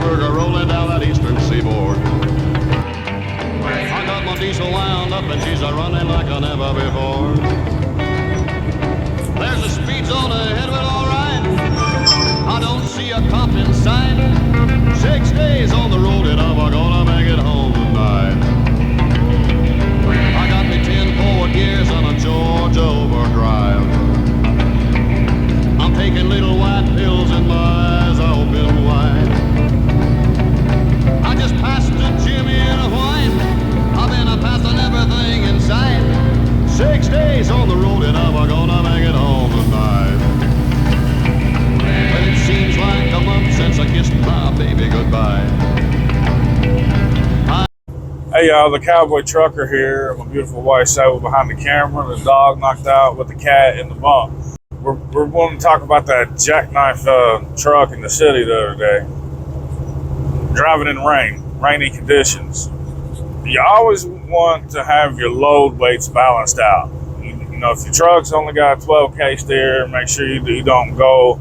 Pittsburgh or rolling down that eastern seaboard. I got my diesel wound up and she's a-running like I never before. There's a speed zone ahead of it, all right. I don't see a cop in sight. 6 days on the road and I'm gonna make it home tonight. I got me 10 forward gears on a Georgia overdrive. I'm taking little white pills and my eyes are open wide. I just passed a Jimmy in a white. I've been a-passing everything in sight. 6 days on the road and I'm gonna make it home tonight. But it seems like a month since I kissed my baby goodbye. Hey y'all, the cowboy trucker here. My beautiful wife Sable behind the camera. The dog knocked out with the cat in the bunk. We're wanting to talk about that jackknifed truck in the city the other day. Driving in rainy conditions. You always want to have your load weights balanced out. You know, if your truck's only got a 12K steer, make sure you don't go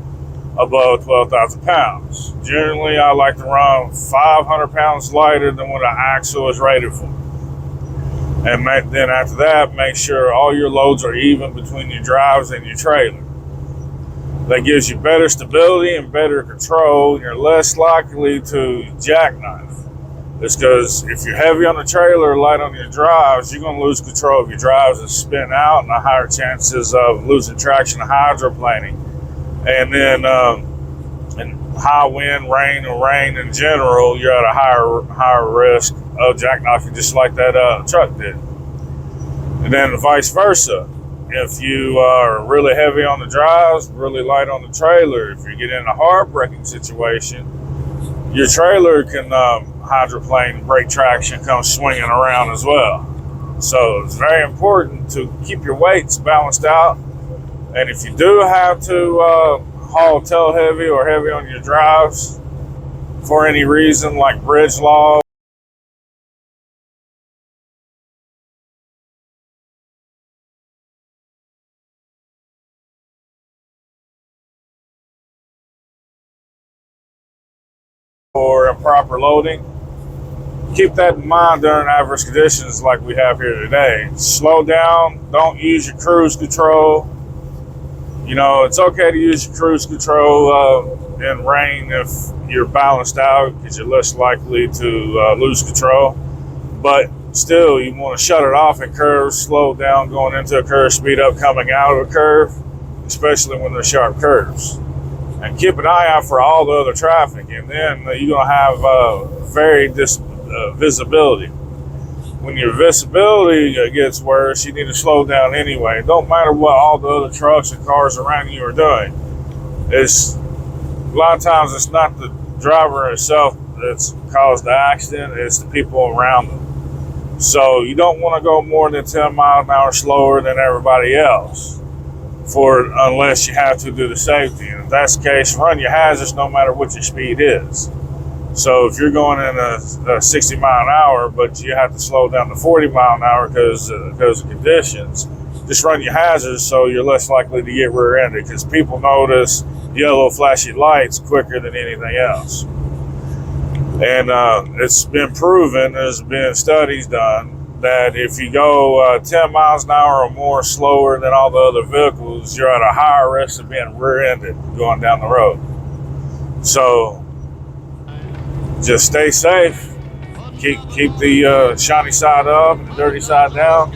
above 12,000 pounds. Generally, I like to run 500 pounds lighter than what an axle is rated for. And then after that, make sure all your loads are even between your drives and your trailer. That gives you better stability and better control, and you're less likely to jackknife. It's because if you're heavy on the trailer, light on your drives, you're going to lose control of your drives and spin out, and the higher chances of losing traction and hydroplaning. And then in high wind, rain, or rain in general, you're at a higher risk of jackknifing, just like that truck did. And then vice versa. If you are really heavy on the drives, really light on the trailer, if you get in a hard braking situation, your trailer can hydroplane, brake traction, come swinging around as well. So it's very important to keep your weights balanced out. And if you do have to haul tail heavy or heavy on your drives for any reason, like bridge law, or improper loading, keep that in mind during adverse conditions like we have here today. Slow down, don't use your cruise control. You know, it's okay to use your cruise control in rain if you're balanced out, because you're less likely to lose control. But still, you want to shut it off in curves, slow down going into a curve, speed up coming out of a curve, especially when they're sharp curves. And keep an eye out for all the other traffic, and then you're going to have very visibility. When your visibility gets worse, you need to slow down anyway. It don't matter what all the other trucks and cars around you are doing. It's a lot of times it's not the driver itself that's caused the accident, it's the people around them. So you don't want to go more than 10 miles an hour slower than everybody else unless you have to do the safety. And if that's the case, run your hazards no matter what your speed is. So if you're going in a 60 mile an hour, but you have to slow down to 40 mile an hour because of conditions, just run your hazards so you're less likely to get rear-ended, because people notice yellow flashy lights quicker than anything else. And it's been proven, there's been studies done, that if you go 10 miles an hour or more slower than all the other vehicles, you're at a higher risk of being rear-ended going down the road. So just stay safe. Keep the shiny side up and the dirty side down.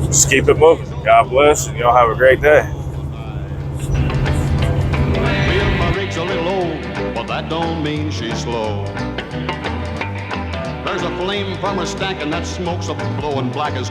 Just keep it moving. God bless, and y'all have a great day. Well, my rig's a little old, but that don't mean she's slow. There's a flame from her stack and that smoke's a blowing black as